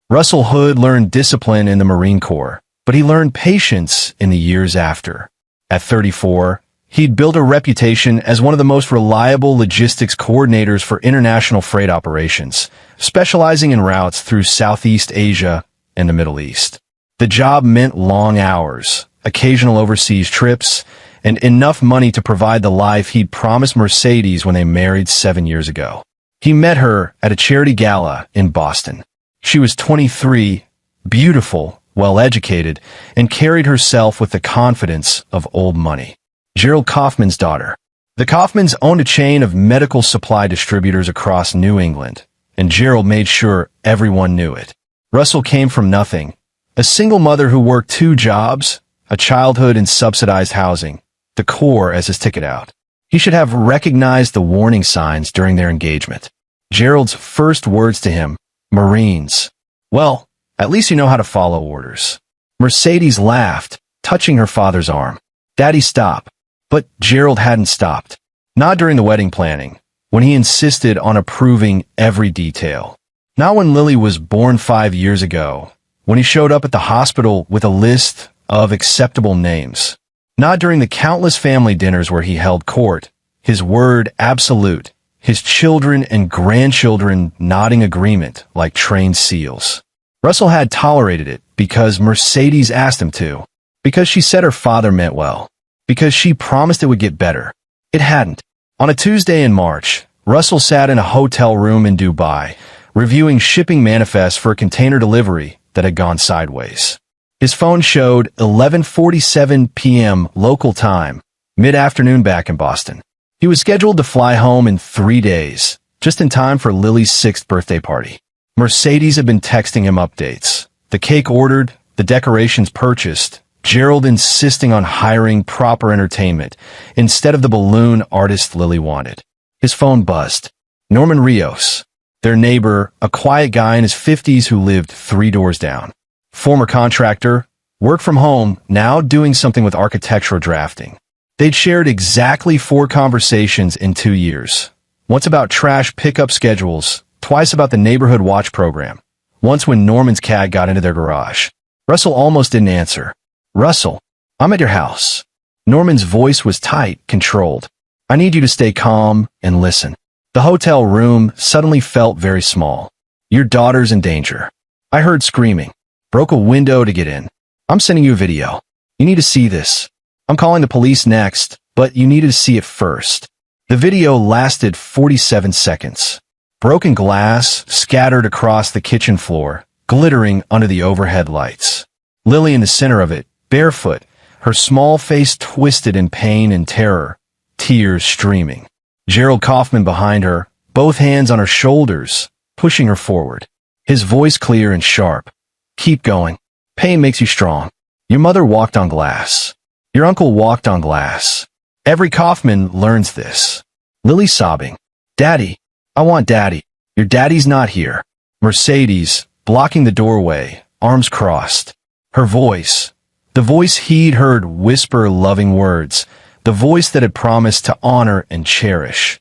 Russell Hood learned discipline in the Marine Corps, but he learned patience in the years after. At 34, he'd built a reputation as one of the most reliable logistics coordinators for international freight operations, specializing in routes through Southeast Asia and the Middle East. The job meant long hours, occasional overseas trips, and enough money to provide the life he'd promised Mercedes when they married 7 years ago. He met her at a charity gala in Boston. She was 23, beautiful, well-educated, and carried herself with the confidence of old money. Gerald Kaufman's daughter. The Kaufmans owned a chain of medical supply distributors across New England, and Gerald made sure everyone knew it. Russell came from nothing. A single mother who worked 2 jobs, a childhood in subsidized housing, the Corps as his ticket out. He should have recognized the warning signs during their engagement. Gerald's first words to him, Marines. Well, at least you know how to follow orders. Mercedes laughed, touching her father's arm. Daddy, stop. But Gerald hadn't stopped. Not during the wedding planning, when he insisted on approving every detail. Not when Lily was born 5 years ago, when he showed up at the hospital with a list of acceptable names. Not during the countless family dinners where he held court, his word absolute, his children and grandchildren nodding agreement like trained seals. Russell had tolerated it because Mercedes asked him to, because she said her father meant well, because she promised it would get better. It hadn't. On a Tuesday in March, Russell sat in a hotel room in Dubai, reviewing shipping manifests for a container delivery that had gone sideways. His phone showed 11:47 p.m. local time, mid-afternoon back in Boston. He was scheduled to fly home in 3 days, just in time for Lily's 6th birthday party. Mercedes had been texting him updates. The cake ordered, the decorations purchased, Gerald insisting on hiring proper entertainment instead of the balloon artist Lily wanted. His phone buzzed. Norman Rios, their neighbor, a quiet guy in his 50s who lived 3 doors down. Former contractor, worked from home, now doing something with architectural drafting. They'd shared exactly 4 conversations in 2 years. Once about trash pickup schedules, twice about the neighborhood watch program, once when Norman's cat got into their garage. Russell almost didn't answer. Russell, I'm at your house. Norman's voice was tight, controlled. I need you to stay calm and listen. The hotel room suddenly felt very small. Your daughter's in danger. I heard screaming. Broke a window to get in. I'm sending you a video. You need to see this. I'm calling the police next, but you needed to see it first. The video lasted 47 seconds. Broken glass scattered across the kitchen floor, glittering under the overhead lights. Lily in the center of it, barefoot, her small face twisted in pain and terror, tears streaming. Gerald Kaufman behind her, both hands on her shoulders, pushing her forward. His voice clear and sharp. Keep going. Pain makes you strong. Your mother walked on glass. Your uncle walked on glass. Every Kaufman learns this. Lily sobbing. Daddy, I want Daddy. Your daddy's not here. Mercedes, blocking the doorway, arms crossed. Her voice, the voice he'd heard whisper loving words, the voice that had promised to honor and cherish.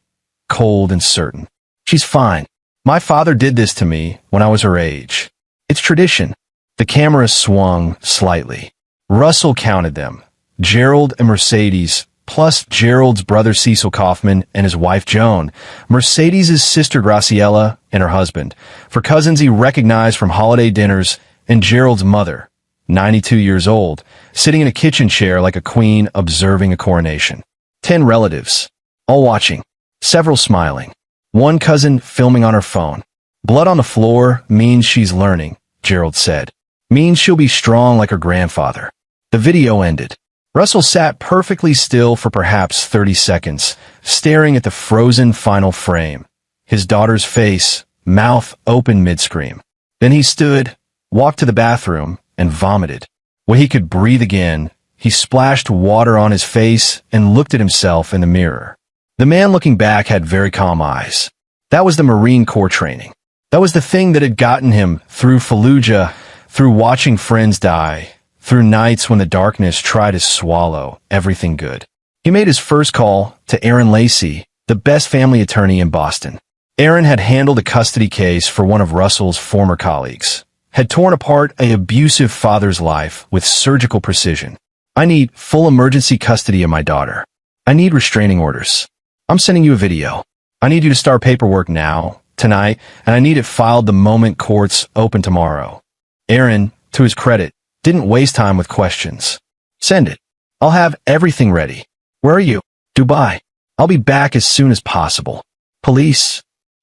Cold and certain. She's fine. My father did this to me when I was her age. It's tradition. The camera swung slightly. Russell counted them. Gerald and Mercedes, plus Gerald's brother Cecil Kaufman and his wife Joan, Mercedes' sister Graciela and her husband, for cousins he recognized from holiday dinners, and Gerald's mother, 92 years old, sitting in a kitchen chair like a queen observing a coronation. 10 relatives, all watching, several smiling. One cousin filming on her phone. Blood on the floor means she's learning, Gerald said. Means she'll be strong like her grandfather. The video ended. Russell sat perfectly still for perhaps 30 seconds, staring at the frozen final frame. His daughter's face, mouth open mid-scream. Then he stood, walked to the bathroom, and vomited. When he could breathe again, he splashed water on his face and looked at himself in the mirror. The man looking back had very calm eyes. That was the Marine Corps training. That was the thing that had gotten him through Fallujah, through watching friends die, through nights when the darkness tried to swallow everything good. He made his first call to Aaron Lacey, the best family attorney in Boston. Aaron had handled a custody case for one of Russell's former colleagues, had torn apart an abusive father's life with surgical precision. I need full emergency custody of my daughter. I need restraining orders. I'm sending you a video. I need you to start paperwork now, tonight, and I need it filed the moment courts open tomorrow. Aaron, to his credit, didn't waste time with questions. Send it. I'll have everything ready. Where are you? Dubai. I'll be back as soon as possible. Police.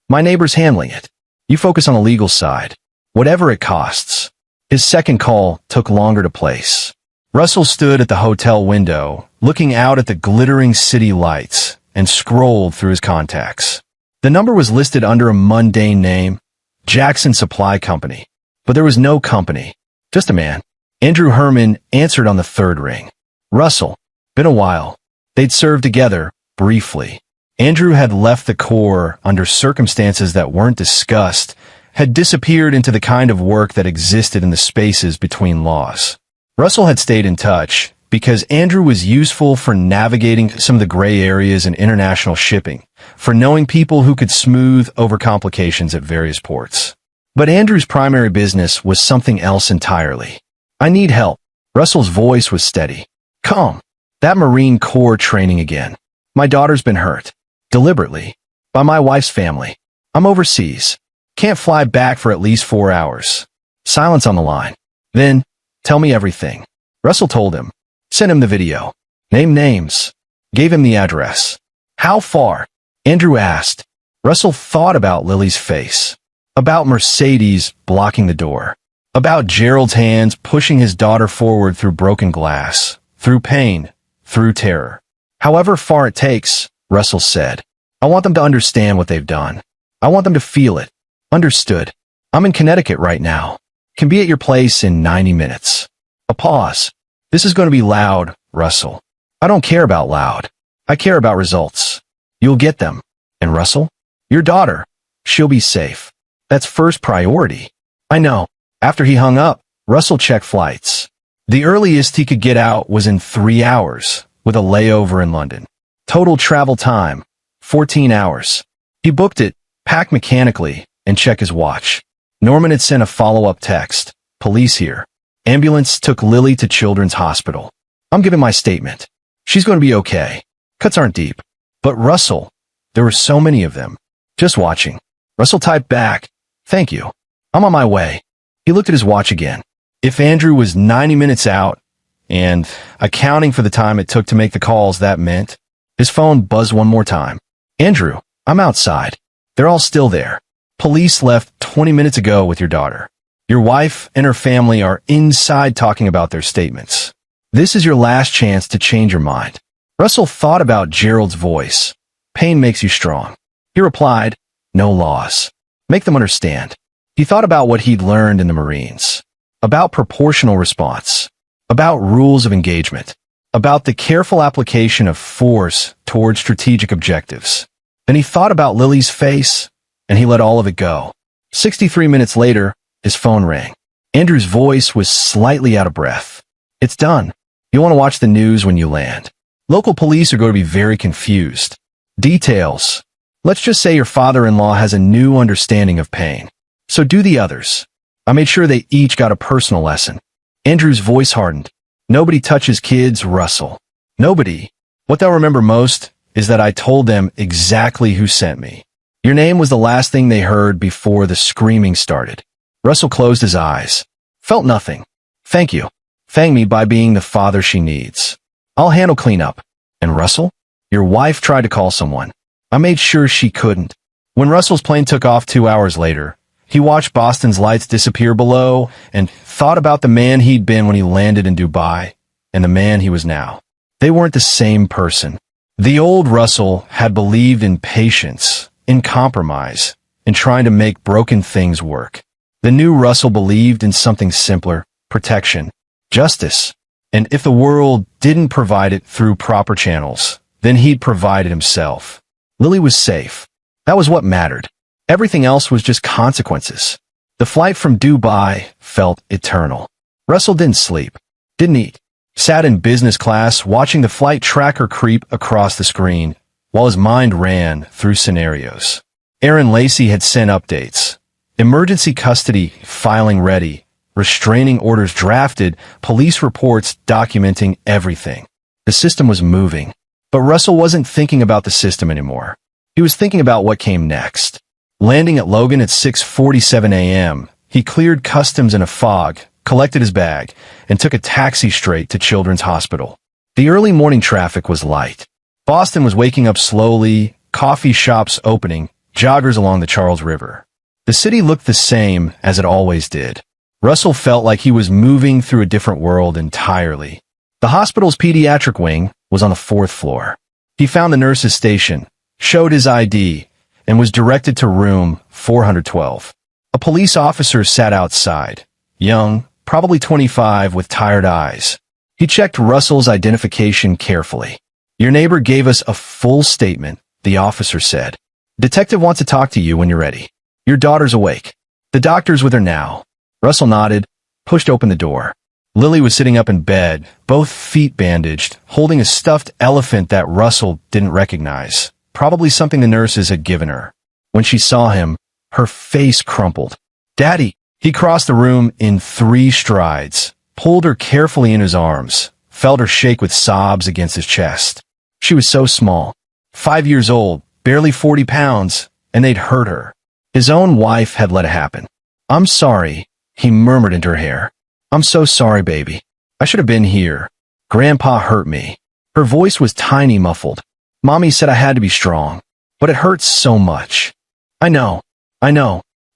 My neighbor's handling it. You focus on the legal side. Whatever it costs. His second call took longer to place. Russell stood at the hotel window, looking out at the glittering city lights, and scrolled through his contacts. The number was listed under a mundane name, Jackson Supply Company. But there was no company. Just a man. Andrew Herman answered on the third ring. Russell. Been a while. They'd served together, briefly. Andrew had left the Corps under circumstances that weren't discussed, had disappeared into the kind of work that existed in the spaces between laws. Russell had stayed in touch because Andrew was useful for navigating some of the gray areas in international shipping, for knowing people who could smooth over complications at various ports. But Andrew's primary business was something else entirely. I need help. Russell's voice was steady. Calm. That Marine Corps training again. My daughter's been hurt. Deliberately. By my wife's family. I'm overseas. Can't fly back for at least 4 hours. Silence on the line. Then, tell me everything. Russell told him. Sent him the video. Name names. Gave him the address. How far? Andrew asked. Russell thought about Lily's face. About Mercedes blocking the door. About Gerald's hands pushing his daughter forward through broken glass. Through pain. Through terror. However far it takes, Russell said. I want them to understand what they've done. I want them to feel it. Understood. I'm in Connecticut right now. Can be at your place in 90 minutes. A pause. This is going to be loud, Russell. I don't care about loud. I care about results. You'll get them. And Russell? Your daughter. She'll be safe. That's first priority. I know. After he hung up, Russell checked flights. The earliest he could get out was in 3 hours, with a layover in London. Total travel time, 14 hours. He booked it, packed mechanically, and checked his watch. Norman had sent a follow-up text. Police here. Ambulance took Lily to Children's Hospital. I'm giving my statement. She's going to be okay. Cuts aren't deep. But Russell, there were so many of them. Just watching. Russell typed back. Thank you. I'm on my way. He looked at his watch again. If Andrew was 90 minutes out, and accounting for the time it took to make the calls, that meant his phone buzzed one more time. Andrew, I'm outside. They're all still there. Police left 20 minutes ago with your daughter. Your wife and her family are inside talking about their statements. This is your last chance to change your mind. Russell thought about Gerald's voice. Pain makes you strong. He replied, no laws. Make them understand. He thought about what he'd learned in the Marines. About proportional response. About rules of engagement. About the careful application of force toward strategic objectives. Then he thought about Lily's face, and he let all of it go. 63 minutes later, his phone rang. Andrew's voice was slightly out of breath. It's done. You want to watch the news when you land. Local police are going to be very confused. Details. Let's just say your father-in-law has a new understanding of pain. So do the others. I made sure they each got a personal lesson. Andrew's voice hardened. Nobody touches kids, Russell. Nobody. What they'll remember most is that I told them exactly who sent me. Your name was the last thing they heard before the screaming started. Russell closed his eyes. Felt nothing. Thank you. Thank me by being the father she needs. I'll handle cleanup. And Russell? Your wife tried to call someone. I made sure she couldn't. When Russell's plane took off 2 hours later, he watched Boston's lights disappear below and thought about the man he'd been when he landed in Dubai and the man he was now. They weren't the same person. The old Russell had believed in patience, in compromise, in trying to make broken things work. The new Russell believed in something simpler, protection, justice. And if the world didn't provide it through proper channels, then he'd provide it himself. Lily was safe. That was what mattered. Everything else was just consequences. The flight from Dubai felt eternal. Russell didn't sleep, didn't eat, sat in business class watching the flight tracker creep across the screen while his mind ran through scenarios. Aaron Lacey had sent updates. Emergency custody filing ready. restraining orders drafted, police reports documenting everything. The system was moving. But Russell wasn't thinking about the system anymore. He was thinking about what came next. Landing at Logan at 6:47 a.m., he cleared customs in a fog, collected his bag, and took a taxi straight to Children's Hospital. The early morning traffic was light. Boston was waking up slowly, coffee shops opening, joggers along the Charles River. The city looked the same as it always did. Russell felt like he was moving through a different world entirely. The hospital's pediatric wing was on the 4th floor. He found the nurse's station, showed his ID, and was directed to room 412. A police officer sat outside, young, probably 25, with tired eyes. He checked Russell's identification carefully. "Your neighbor gave us a full statement," the officer said. "Detective wants to talk to you when you're ready. Your daughter's awake. The doctor's with her now." Russell nodded, pushed open the door. Lily was sitting up in bed, both feet bandaged, holding a stuffed elephant that Russell didn't recognize, probably something the nurses had given her. When she saw him, her face crumpled. "Daddy!" He crossed the room in 3 strides, pulled her carefully in his arms, felt her shake with sobs against his chest. She was so small, 5 years old, barely 40 pounds, and they'd hurt her. His own wife had let it happen. "I'm sorry," he murmured into her hair. "I'm so sorry, baby. I should have been here. Grandpa hurt me." Her voice was tiny, muffled. "Mommy said I had to be strong, but it hurts so much." I know.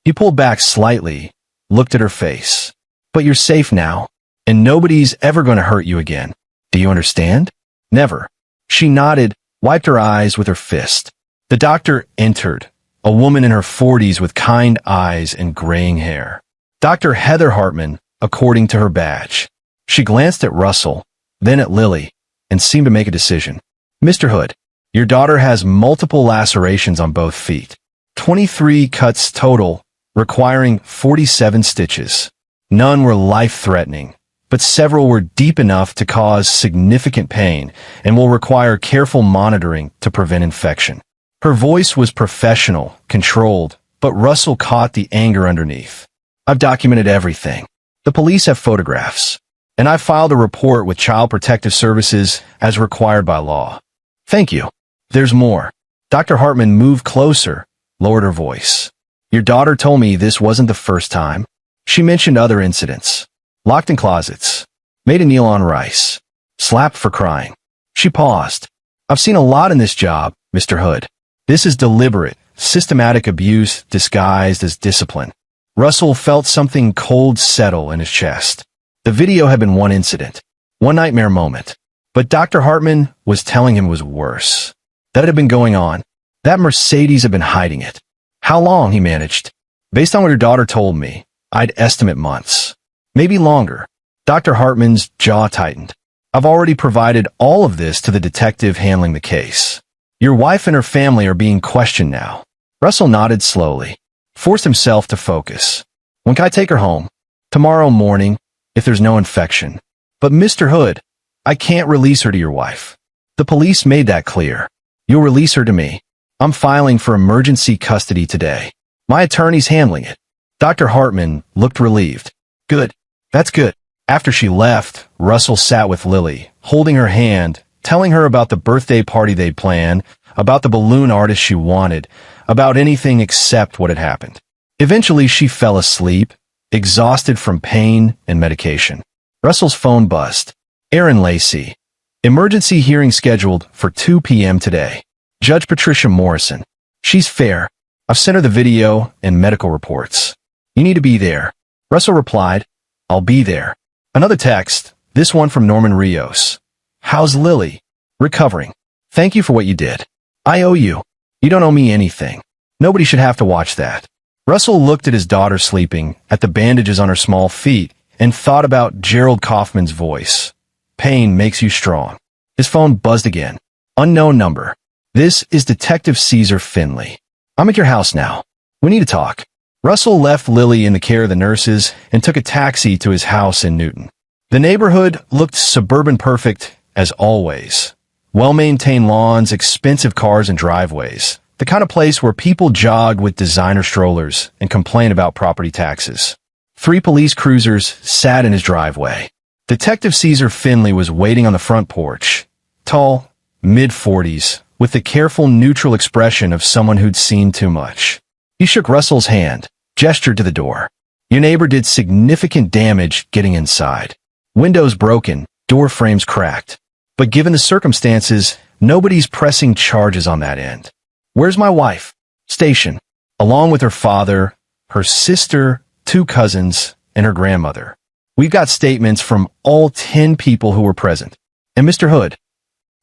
He pulled back slightly, looked at her face. "But you're safe now, and nobody's ever going to hurt you again. Do you understand?" "Never." She nodded, wiped her eyes with her fist. The doctor entered, a woman in her 40s with kind eyes and graying hair. Dr. Heather Hartman, according to her badge. She glanced at Russell, then at Lily, and seemed to make a decision. "Mr. Hood, your daughter has multiple lacerations on both feet. 23 cuts total, requiring 47 stitches. None were life-threatening, but several were deep enough to cause significant pain and will require careful monitoring to prevent infection." Her voice was professional, controlled, but Russell caught the anger underneath. "I've documented everything. The police have photographs, and I filed a report with Child Protective Services as required by law." "Thank you. There's more." Dr. Hartman moved closer, lowered her voice. "Your daughter told me this wasn't the first time. She mentioned other incidents. Locked in closets, made to kneel on rice, slapped for crying." She paused. "I've seen a lot in this job, Mr. Hood. This is deliberate, systematic abuse disguised as discipline." Russell felt something cold settle in his chest. The video had been one incident, one nightmare moment. But Dr. Hartman was telling him it was worse. That it had been going on. That Mercedes had been hiding it. "How long?" he managed. "Based on what your daughter told me, I'd estimate months. Maybe longer." Dr. Hartman's jaw tightened. "I've already provided all of this to the detective handling the case. Your wife and her family are being questioned now." Russell nodded slowly, forced himself to focus. "When can I take her home?" "Tomorrow morning, if there's no infection." "But Mr. Hood, I can't release her to your wife. The police made that clear. You'll release her to me. I'm filing for emergency custody today. My attorney's handling it." Dr. Hartman looked relieved. "Good. That's good." After she left, Russell sat with Lily, holding her hand, telling her about the birthday party they'd planned, about the balloon artist she wanted, about anything except what had happened. Eventually, she fell asleep, exhausted from pain and medication. Russell's phone buzzed. "Aaron Lacey. Emergency hearing scheduled for 2 p.m. today. Judge Patricia Morrison. She's fair. I've sent her the video and medical reports. You need to be there." Russell replied, "I'll be there." Another text, this one from Norman Rios. "How's Lily?" "Recovering. Thank you for what you did. I owe you. You don't owe me anything. Nobody should have to watch that." Russell looked at his daughter sleeping, at the bandages on her small feet, and thought about Gerald Kaufman's voice. "Pain makes you strong." His phone buzzed again. Unknown number. "This is Detective Caesar Finley. I'm at your house now. We need to talk." Russell left Lily in the care of the nurses and took a taxi to his house in Newton. The neighborhood looked suburban perfect, as always. Well-maintained lawns, expensive cars and driveways. The kind of place where people jogged with designer strollers and complained about property taxes. 3 police cruisers sat in his driveway. Detective Caesar Finley was waiting on the front porch, tall, mid-40s, with the careful, neutral expression of someone who'd seen too much. He shook Russell's hand, gestured to the door. Your neighbor did significant damage getting inside. Windows broken, door frames cracked. But given the circumstances, nobody's pressing charges on that end. Where's my wife? Station. Along with her father, her sister, 2 cousins, and her grandmother. We've got statements from all 10 people who were present. And Mr. Hood.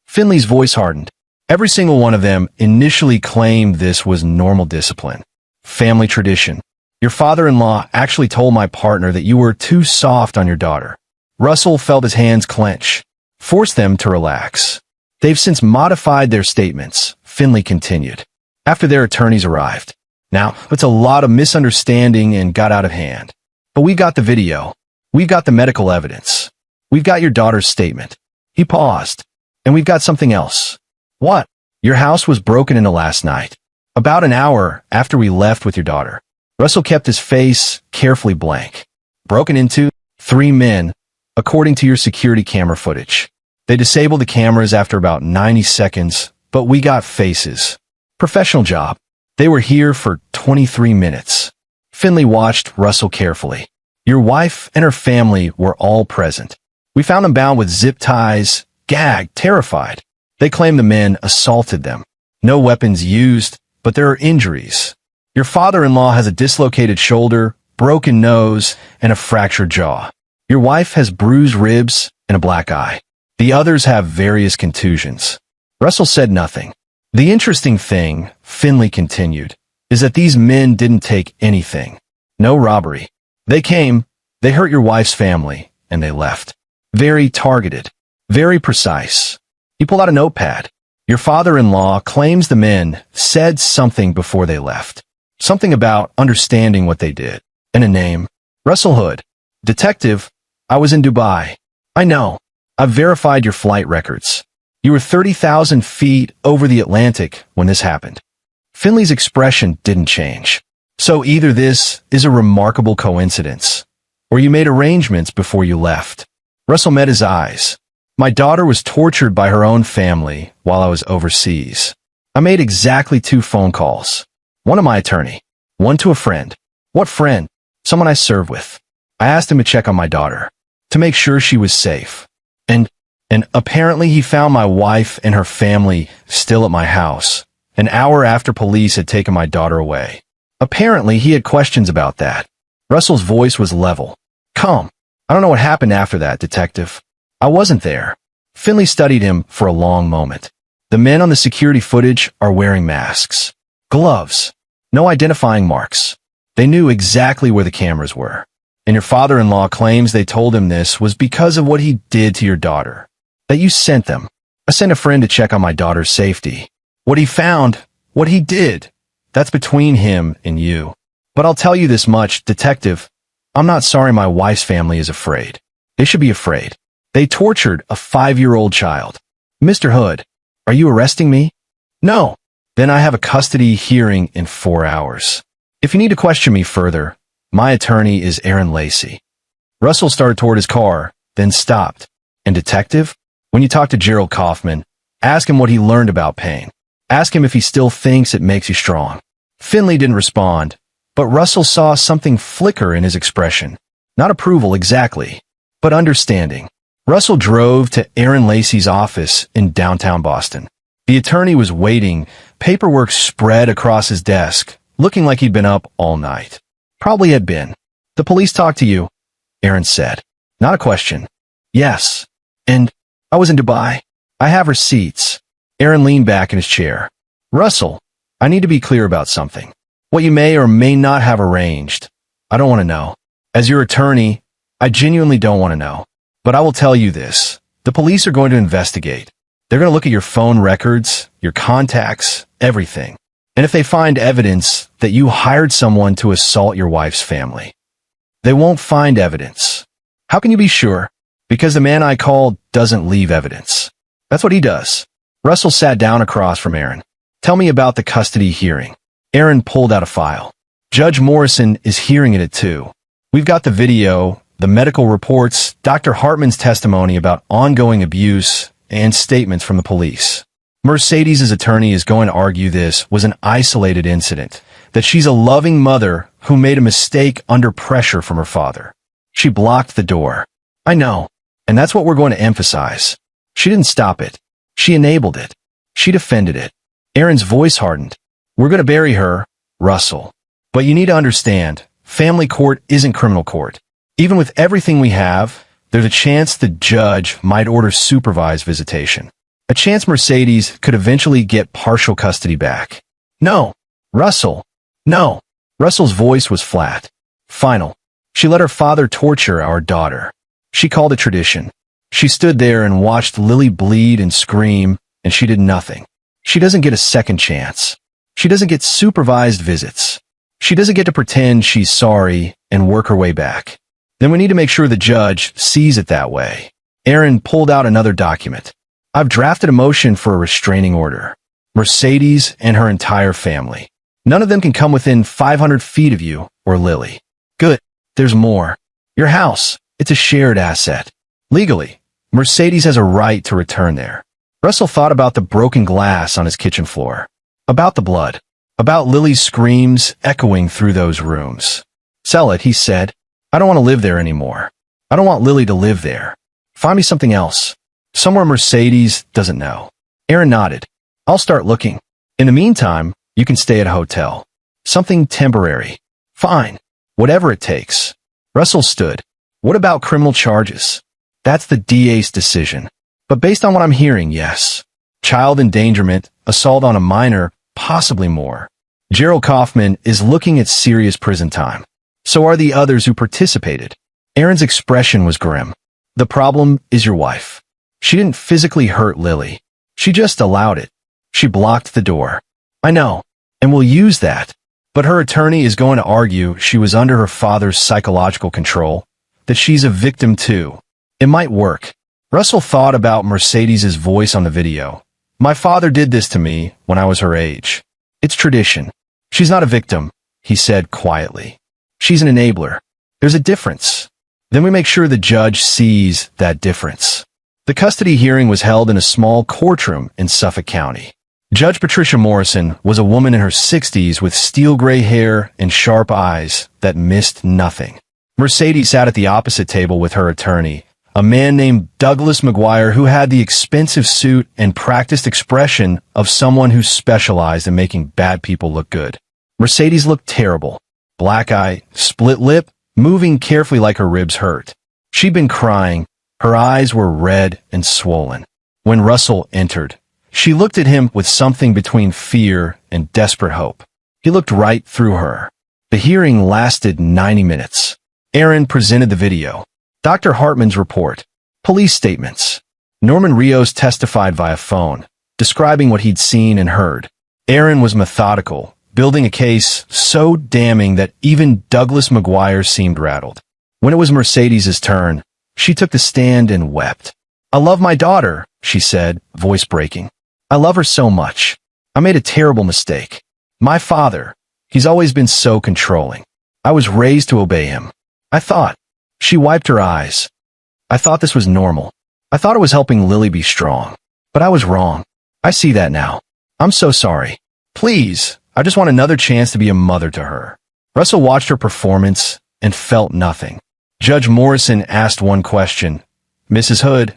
Finley's voice hardened. Every single one of them initially claimed this was normal discipline. Family tradition. Your father-in-law actually told my partner that you were too soft on your daughter. Russell felt his hands clench, forced them to relax. They've since modified their statements, Finley continued, after their attorneys arrived. Now, it's a lot of misunderstanding and got out of hand. But we got the video. We've got the medical evidence. We've got your daughter's statement. He paused. And we've got something else. What? Your house was broken into last night. About an hour after we left with your daughter. Russell kept his face carefully blank. Broken into? 3 men, according to your security camera footage. They disabled the cameras after about 90 seconds, but we got faces. Professional job. They were here for 23 minutes. Finley watched Russell carefully. Your wife and her family were all present. We found them bound with zip ties, gagged, terrified. They claim the men assaulted them. No weapons used, but there are injuries. Your father-in-law has a dislocated shoulder, broken nose, and a fractured jaw. Your wife has bruised ribs and a black eye. The others have various contusions. Russell said nothing. The interesting thing, Finley continued, is that these men didn't take anything. No robbery. They came, they hurt your wife's family, and they left. Very targeted. Very precise. He pulled out a notepad. Your father-in-law claims the men said something before they left. Something about understanding what they did. And a name. Russell Hood. Detective, I was in Dubai. I know. I've verified your flight records. You were 30,000 feet over the Atlantic when this happened. Finley's expression didn't change. So either this is a remarkable coincidence, or you made arrangements before you left. Russell met his eyes. My daughter was tortured by her own family while I was overseas. I made exactly 2 phone calls. One to my attorney, one to a friend. What friend? Someone I serve with. I asked him to check on my daughter, to make sure she was safe. And apparently he found my wife and her family still at my house, an hour after police had taken my daughter away. Apparently he had questions about that. Russell's voice was level. Calm. I don't know what happened after that, detective. I wasn't there. Finley studied him for a long moment. The men on the security footage are wearing masks. Gloves. No identifying marks. They knew exactly where the cameras were. And your father-in-law claims they told him this was because of what he did to your daughter. That you sent them. I sent a friend to check on my daughter's safety. What he found, what he did, that's between him and you. But I'll tell you this much, detective. I'm not sorry my wife's family is afraid. They should be afraid. They tortured a 5-year-old child. Mr. Hood, are you arresting me? No. Then I have a custody hearing in 4 hours. If you need to question me further, my attorney is Aaron Lacey. Russell started toward his car, then stopped. And detective, when you talk to Gerald Kaufman, ask him what he learned about pain. Ask him if he still thinks it makes you strong. Finley didn't respond, but Russell saw something flicker in his expression. Not approval exactly, but understanding. Russell drove to Aaron Lacey's office in downtown Boston. The attorney was waiting, paperwork spread across his desk, looking like he'd been up all night. Probably had been. The police talked to you, Aaron said. Not a question. Yes. And I was in Dubai. I have receipts. Aaron leaned back in his chair. Russell, I need to be clear about something. What you may or may not have arranged, I don't want to know. As your attorney, I genuinely don't want to know. But I will tell you this. The police are going to investigate. They're going to look at your phone records, your contacts, everything. And if they find evidence that you hired someone to assault your wife's family, they won't find evidence. How can you be sure? Because the man I called doesn't leave evidence. That's what he does. Russell sat down across from Aaron. Tell me about the custody hearing. Aaron pulled out a file. Judge Morrison is hearing it at 2. We've got the video, the medical reports, Dr. Hartman's testimony about ongoing abuse, and statements from the police. Mercedes' attorney is going to argue this was an isolated incident, that she's a loving mother who made a mistake under pressure from her father. She blocked the door. I know. And that's what we're going to emphasize. She didn't stop it. She enabled it. She defended it. Aaron's voice hardened. We're going to bury her, Russell. But you need to understand, family court isn't criminal court. Even with everything we have, there's a chance the judge might order supervised visitation. A chance Mercedes could eventually get partial custody back. No, Russell. No. Russell's voice was flat. Final. She let her father torture our daughter. She called it tradition. She stood there and watched Lily bleed and scream, and she did nothing. She doesn't get a second chance. She doesn't get supervised visits. She doesn't get to pretend she's sorry and work her way back. Then we need to make sure the judge sees it that way. Aaron pulled out another document. I've drafted a motion for a restraining order. Mercedes and her entire family. None of them can come within 500 feet of you or Lily. Good. There's more. Your house. It's a shared asset. Legally, Mercedes has a right to return there. Russell thought about the broken glass on his kitchen floor. About the blood. About Lily's screams echoing through those rooms. Sell it, he said. I don't want to live there anymore. I don't want Lily to live there. Find me something else. Somewhere Mercedes doesn't know. Aaron nodded. I'll start looking. In the meantime, you can stay at a hotel. Something temporary. Fine. Whatever it takes. Russell stood. What about criminal charges? That's the DA's decision. But based on what I'm hearing, yes. Child endangerment, assault on a minor, possibly more. Gerald Kaufman is looking at serious prison time. So are the others who participated. Aaron's expression was grim. The problem is your wife. She didn't physically hurt Lily. She just allowed it. She blocked the door. I know, and we'll use that. But her attorney is going to argue she was under her father's psychological control, that she's a victim too. It might work. Russell thought about Mercedes' voice on the video. My father did this to me when I was her age. It's tradition. She's not a victim, he said quietly. She's an enabler. There's a difference. Then we make sure the judge sees that difference. The custody hearing was held in a small courtroom in Suffolk County. Judge Patricia Morrison was a woman in her 60s with steel gray hair and sharp eyes that missed nothing. Mercedes sat at the opposite table with her attorney, a man named Douglas McGuire who had the expensive suit and practiced expression of someone who specialized in making bad people look good. Mercedes looked terrible. Black eye, split lip, moving carefully like her ribs hurt. She'd been crying. Her eyes were red and swollen. When Russell entered, she looked at him with something between fear and desperate hope. He looked right through her. The hearing lasted 90 minutes. Aaron presented the video. Dr. Hartman's report. Police statements. Norman Rios testified via phone, describing what he'd seen and heard. Aaron was methodical, building a case so damning that even Douglas McGuire seemed rattled. When it was Mercedes' turn, she took the stand and wept. I love my daughter, she said, voice breaking. I love her so much. I made a terrible mistake. My father, he's always been so controlling. I was raised to obey him. I thought. She wiped her eyes. I thought this was normal. I thought it was helping Lily be strong. But I was wrong. I see that now. I'm so sorry. Please, I just want another chance to be a mother to her. Russell watched her performance and felt nothing. Judge Morrison asked one question. Mrs. Hood,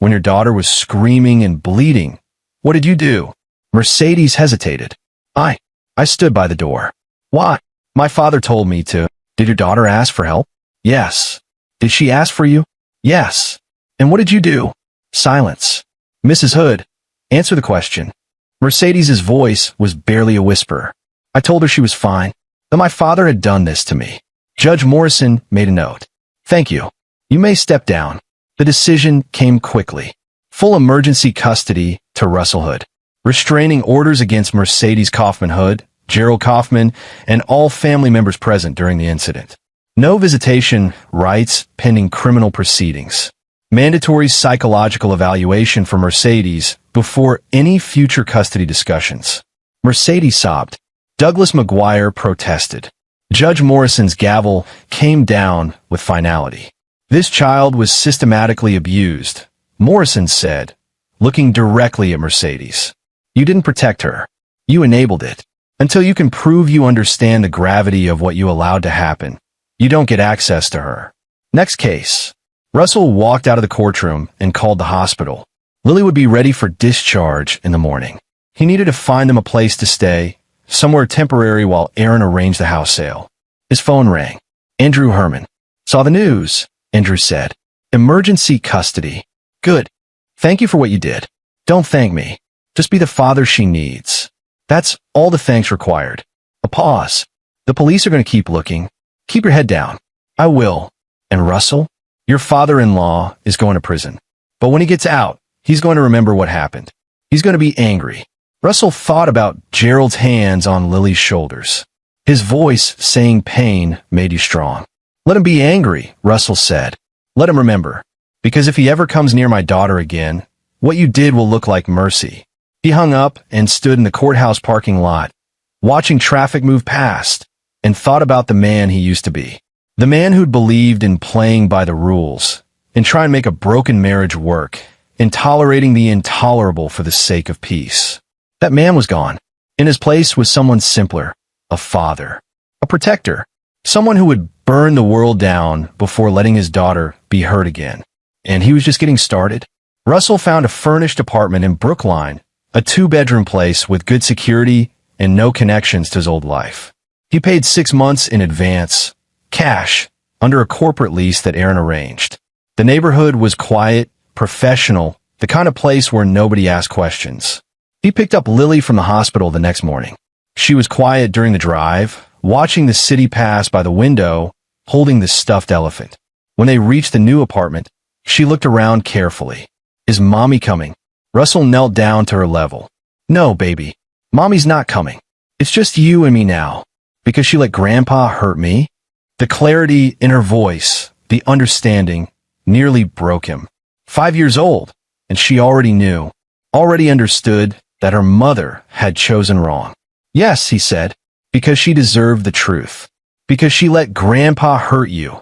when your daughter was screaming and bleeding, what did you do? Mercedes hesitated. I stood by the door. Why? My father told me to. Did your daughter ask for help? Yes. Did she ask for you? Yes. And what did you do? Silence. Mrs. Hood, answer the question. Mercedes' voice was barely a whisper. I told her she was fine, that my father had done this to me. Judge Morrison made a note. Thank you. You may step down. The decision came quickly. Full emergency custody to Russell Hood. Restraining orders against Mercedes Kaufman Hood, Gerald Kaufman, and all family members present during the incident. No visitation rights pending criminal proceedings. Mandatory psychological evaluation for Mercedes before any future custody discussions. Mercedes sobbed. Douglas McGuire protested. Judge Morrison's gavel came down with finality. This child was systematically abused, Morrison said, looking directly at Mercedes. You didn't protect her. You enabled it. Until you can prove you understand the gravity of what you allowed to happen, you don't get access to her. Next case. Russell walked out of the courtroom and called the hospital. Lily would be ready for discharge in the morning. He needed to find them a place to stay, somewhere temporary while Aaron arranged the house sale. His phone rang. Andrew Herman. Saw the news, Andrew said. Emergency custody. Good. Thank you for what you did. Don't thank me. Just be the father she needs. That's all the thanks required. A pause. The police are going to keep looking. Keep your head down. I will. And Russell? Your father-in-law is going to prison. But when he gets out, he's going to remember what happened. He's going to be angry. Russell thought about Gerald's hands on Lily's shoulders. His voice saying pain made you strong. Let him be angry, Russell said. Let him remember. Because if he ever comes near my daughter again, what you did will look like mercy. He hung up and stood in the courthouse parking lot, watching traffic move past, and thought about the man he used to be. The man who'd believed in playing by the rules, in trying to make a broken marriage work, in tolerating the intolerable for the sake of peace. That man was gone. In his place was someone simpler, a father, a protector, someone who would burn the world down before letting his daughter be hurt again. And he was just getting started. Russell found a furnished apartment in Brookline, a 2-bedroom place with good security and no connections to his old life. He paid 6 months in advance, cash, under a corporate lease that Aaron arranged. The neighborhood was quiet, professional, the kind of place where nobody asked questions. He picked up Lily from the hospital the next morning. She was quiet during the drive, watching the city pass by the window, holding the stuffed elephant. When they reached the new apartment, she looked around carefully. Is Mommy coming? Russell knelt down to her level. No, baby. Mommy's not coming. It's just you and me now. Because she let Grandpa hurt me? The clarity in her voice, the understanding, nearly broke him. 5 years old, and she already knew, already understood that her mother had chosen wrong. Yes, he said, because she deserved the truth. Because she let Grandpa hurt you.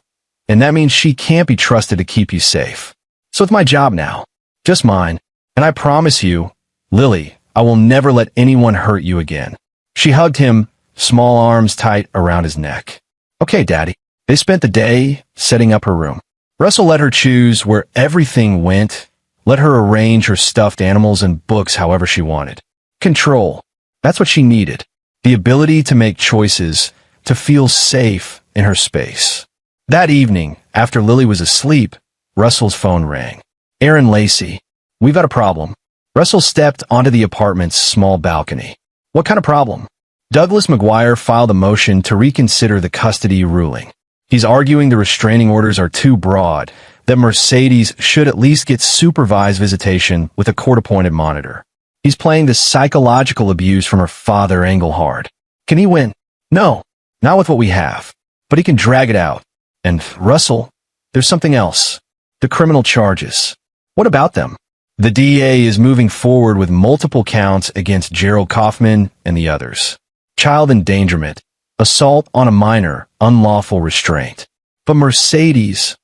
And that means she can't be trusted to keep you safe. So it's my job now. Just mine. And I promise you, Lily, I will never let anyone hurt you again. She hugged him, small arms tight around his neck. Okay, Daddy. They spent the day setting up her room. Russell let her choose where everything went, let her arrange her stuffed animals and books however she wanted. Control. That's what she needed. The ability to make choices, to feel safe in her space. That evening, after Lily was asleep, Russell's phone rang. Aaron Lacey. We've got a problem. Russell stepped onto the apartment's small balcony. What kind of problem? Douglas McGuire filed a motion to reconsider the custody ruling. He's arguing the restraining orders are too broad, that Mercedes should at least get supervised visitation with a court-appointed monitor. He's playing the psychological abuse from her father angle hard. Can he win? No, not with what we have. But he can drag it out. And Russell, there's something else. The criminal charges. What about them? The DA is moving forward with multiple counts against Gerald Kaufman and the others. Child endangerment, assault on a minor, unlawful restraint. But Mercedes,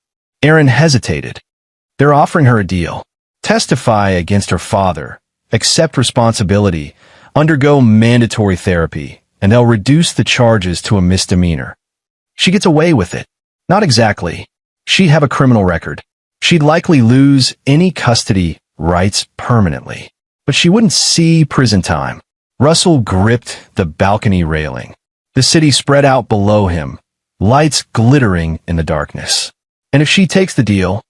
Aaron hesitated. They're offering her a deal. Testify against her father, accept responsibility, undergo mandatory therapy, and they'll reduce the charges to a misdemeanor. She gets away with it. Not exactly. She'd have a criminal record. She'd likely lose any custody rights permanently. But she wouldn't see prison time. Russell gripped the balcony railing. The city spread out below him, lights glittering in the darkness. And if she takes the deal,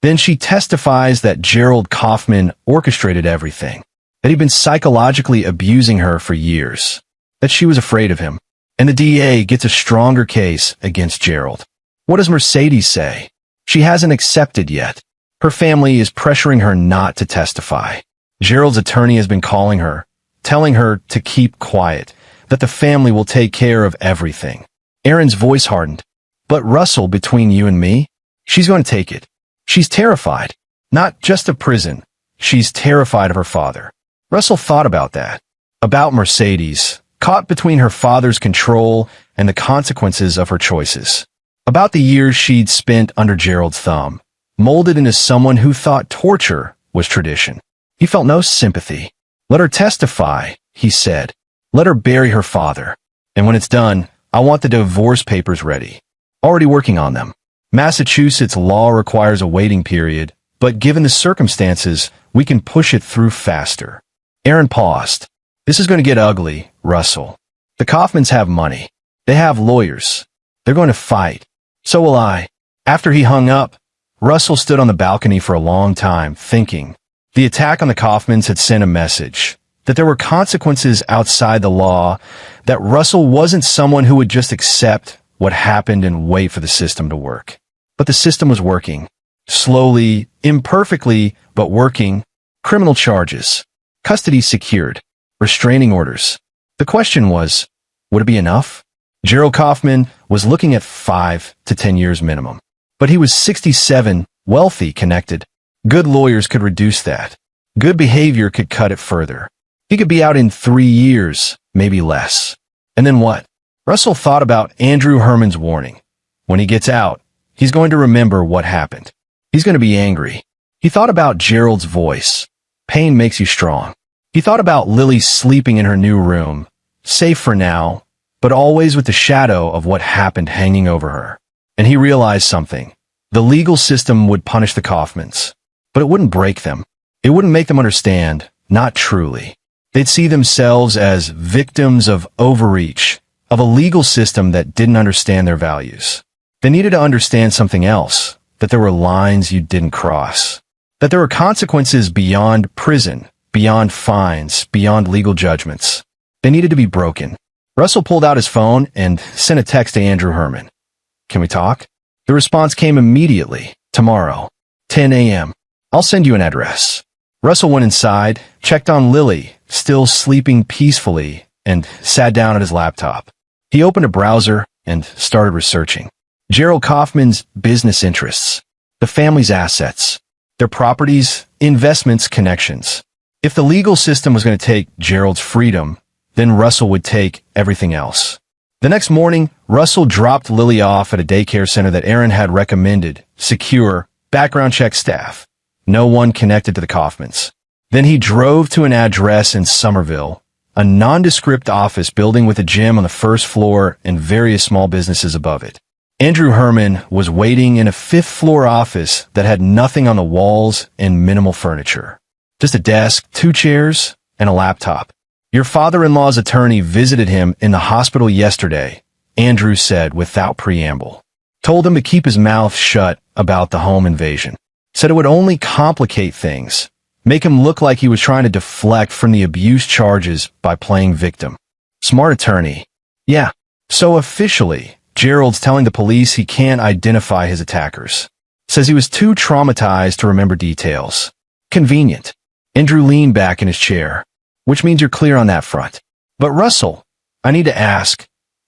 then she testifies that Gerald Kaufman orchestrated everything, that he'd been psychologically abusing her for years, that she was afraid of him, and the DA gets a stronger case against Gerald. What does Mercedes say? She hasn't accepted yet. Her family is pressuring her not to testify. Gerald's attorney has been calling her, telling her to keep quiet, that the family will take care of everything. Aaron's voice hardened. But Russell, between you and me, she's going to take it. She's terrified. Not just of prison. She's terrified of her father. Russell thought about that. About Mercedes, caught between her father's control and the consequences of her choices. About the years she'd spent under Gerald's thumb, molded into someone who thought torture was tradition. He felt no sympathy. "Let her testify," he said. "Let her bury her father. And when it's done, I want the divorce papers ready." Already working on them. Massachusetts law requires a waiting period, but given the circumstances, we can push it through faster. Aaron paused. "This is going to get ugly, Russell. The Kaufmans have money. They have lawyers. They're going to fight. So will I." After he hung up, Russell stood on the balcony for a long time, thinking. The attack on the Kaufmans had sent a message that there were consequences outside the law, that Russell wasn't someone who would just accept what happened and wait for the system to work. But the system was working. Slowly, imperfectly, but working. Criminal charges. Custody secured. Restraining orders. The question was, would it be enough? Gerald Kaufman was looking at 5 to 10 years minimum. But he was 67, wealthy, connected. Good lawyers could reduce that. Good behavior could cut it further. He could be out in 3 years, maybe less. And then what? Russell thought about Andrew Herman's warning. When he gets out, he's going to remember what happened. He's going to be angry. He thought about Gerald's voice. Pain makes you strong. He thought about Lily sleeping in her new room, safe for now, but always with the shadow of what happened hanging over her. And he realized something. The legal system would punish the Kaufmans, but it wouldn't break them. It wouldn't make them understand, not truly. They'd see themselves as victims of overreach, of a legal system that didn't understand their values. They needed to understand something else, that there were lines you didn't cross, that there were consequences beyond prison, beyond fines, beyond legal judgments. They needed to be broken. Russell pulled out his phone and sent a text to Andrew Herman. "Can we talk?" The response came immediately. "Tomorrow, 10 a.m. I'll send you an address." Russell went inside, checked on Lily, still sleeping peacefully, and sat down at his laptop. He opened a browser and started researching. Gerald Kaufman's business interests, the family's assets, their properties, investments, connections. If the legal system was going to take Gerald's freedom, then Russell would take everything else. The next morning, Russell dropped Lily off at a daycare center that Aaron had recommended, secure, background check staff. No one connected to the Kaufmans. Then he drove to an address in Somerville, a nondescript office building with a gym on the first floor and various small businesses above it. Andrew Herman was waiting in a 5th-floor office that had nothing on the walls and minimal furniture. Just a desk, 2 chairs, and a laptop. "Your father-in-law's attorney visited him in the hospital yesterday," Andrew said without preamble. "Told him to keep his mouth shut about the home invasion. Said it would only complicate things, make him look like he was trying to deflect from the abuse charges by playing victim." Smart attorney. Yeah. So officially, Gerald's telling the police he can't identify his attackers. Says he was too traumatized to remember details. Convenient. Andrew leaned back in his chair. "Which means you're clear on that front. But Russell, I need to ask,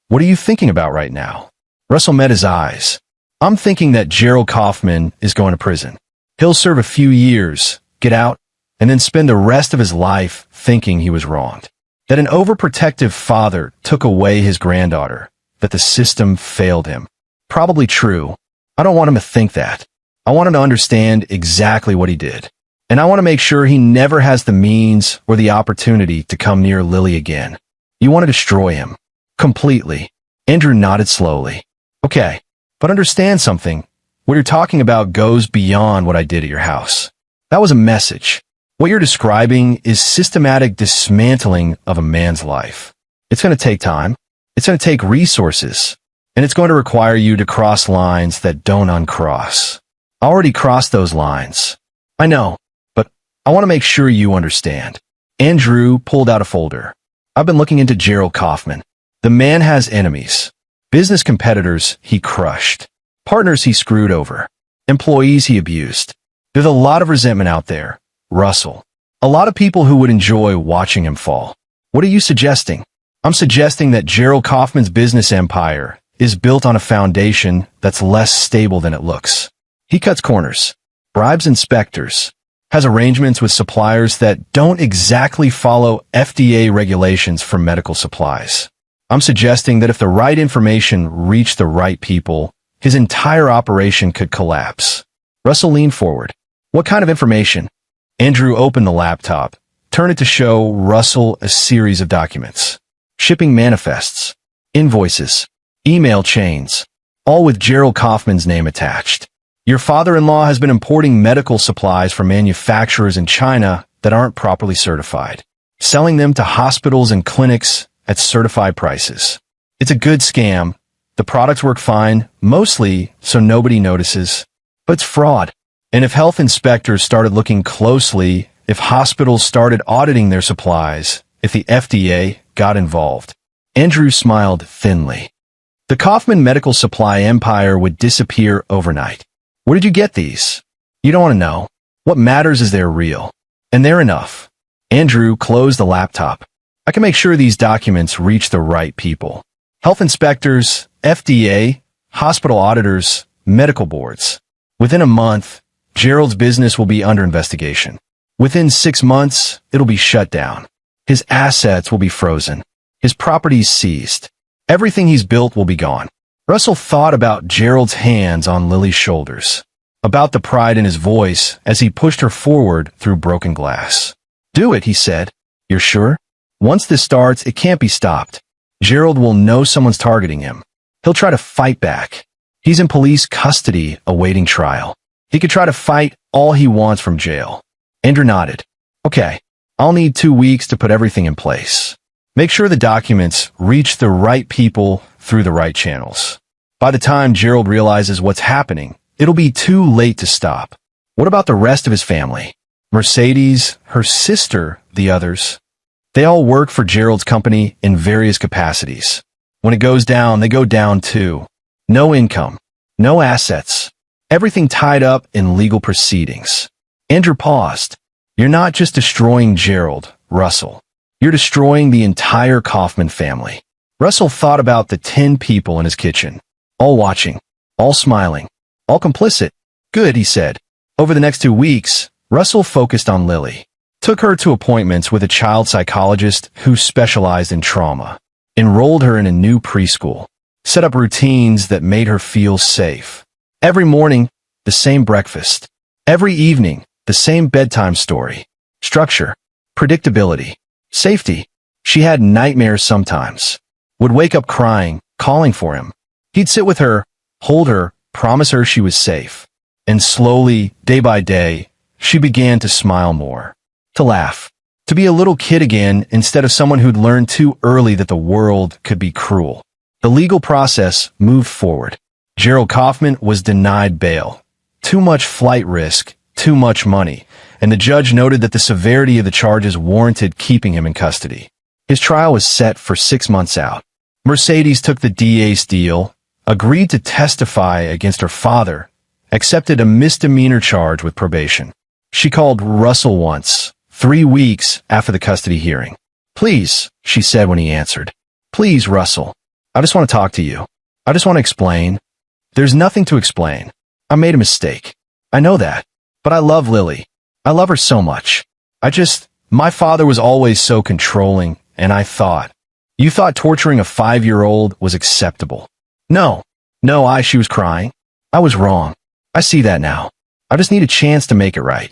what are you thinking about right now?" Russell met his eyes. "I'm thinking that Gerald Kaufman is going to prison. He'll serve a few years, get out, and then spend the rest of his life thinking he was wronged. That an overprotective father took away his granddaughter. That the system failed him. Probably true. I don't want him to think that. I want him to understand exactly what he did. And I want to make sure he never has the means or the opportunity to come near Lily again. You want to destroy him. Completely." Andrew nodded slowly. "Okay, but understand something. What you're talking about goes beyond what I did at your house. That was a message. What you're describing is systematic dismantling of a man's life. It's going to take time. It's going to take resources. And it's going to require you to cross lines that don't uncross. I already crossed those lines. I know, but I want to make sure you understand." Andrew pulled out a folder. "I've been looking into Gerald Kaufman. The man has enemies. Business competitors he crushed. Partners he screwed over. Employees he abused. There's a lot of resentment out there, Russell. A lot of people who would enjoy watching him fall. What are you suggesting?" "I'm suggesting that Gerald Kaufman's business empire is built on a foundation that's less stable than it looks. He cuts corners, bribes inspectors, has arrangements with suppliers that don't exactly follow FDA regulations for medical supplies. I'm suggesting that if the right information reached the right people, his entire operation could collapse. Russell leaned forward. What kind of information? Andrew opened the laptop, turned it to show Russell a series of documents. Shipping manifests, invoices, email chains, all with Gerald Kaufman's name attached. Your father-in-law has been importing medical supplies from manufacturers in China that aren't properly certified, selling them to hospitals and clinics at certified prices. It's a good scam. The products work fine, mostly so nobody notices, but it's fraud. And if health inspectors started looking closely, if hospitals started auditing their supplies, if the FDA got involved. Andrew smiled thinly. The Kaufman medical supply empire would disappear overnight. Where did you get these? You don't want to know. What matters is they're real. And they're enough. Andrew closed the laptop. I can make sure these documents reach the right people. Health inspectors, FDA, hospital auditors, medical boards. Within a month, Gerald's business will be under investigation. Within 6 months, it'll be shut down. His assets will be frozen. His properties seized. Everything he's built will be gone. Russell thought about Gerald's hands on Lily's shoulders, about the pride in his voice as he pushed her forward through broken glass. Do it, he said. You're sure? Once this starts, it can't be stopped. Gerald will know someone's targeting him. He'll try to fight back. He's in police custody awaiting trial. He could try to fight all he wants from jail. Andrew nodded. Okay, I'll need 2 weeks to put everything in place. Make sure the documents reach the right people through the right channels. By the time Gerald realizes what's happening, it'll be too late to stop. What about the rest of his family? Mercedes, her sister, the others. They all work for Gerald's company in various capacities. When it goes down, they go down too. No income, no assets, everything tied up in legal proceedings. Andrew paused. You're not just destroying Gerald, Russell. You're destroying the entire Kaufman family. Russell thought about the 10 people in his kitchen, all watching, all smiling, all complicit. Good, he said. Over the next 2 weeks, Russell focused on Lily, took her to appointments with a child psychologist who specialized in trauma, enrolled her in a new preschool, set up routines that made her feel safe. Every morning, the same breakfast. Every evening, the same bedtime story. Structure, predictability, safety. She had nightmares sometimes. Would wake up crying, calling for him. He'd sit with her, hold her, promise her she was safe. And slowly, day by day, she began to smile more, to laugh, to be a little kid again instead of someone who'd learned too early that the world could be cruel. The legal process moved forward. Gerald Kaufman was denied bail. Too much flight risk, too much money, and the judge noted that the severity of the charges warranted keeping him in custody. His trial was set for 6 months out. Mercedes took the DA's deal, agreed to testify against her father, accepted a misdemeanor charge with probation. She called Russell once, 3 weeks after the custody hearing. Please, she said when he answered. Please, Russell. I just want to talk to you. I just want to explain. There's nothing to explain. I made a mistake. I know that. But I love Lily. I love her so much. My father was always so controlling, and I thought. You thought torturing a 5-year-old was acceptable. No, she was crying. I was wrong. I see that now. I just need a chance to make it right.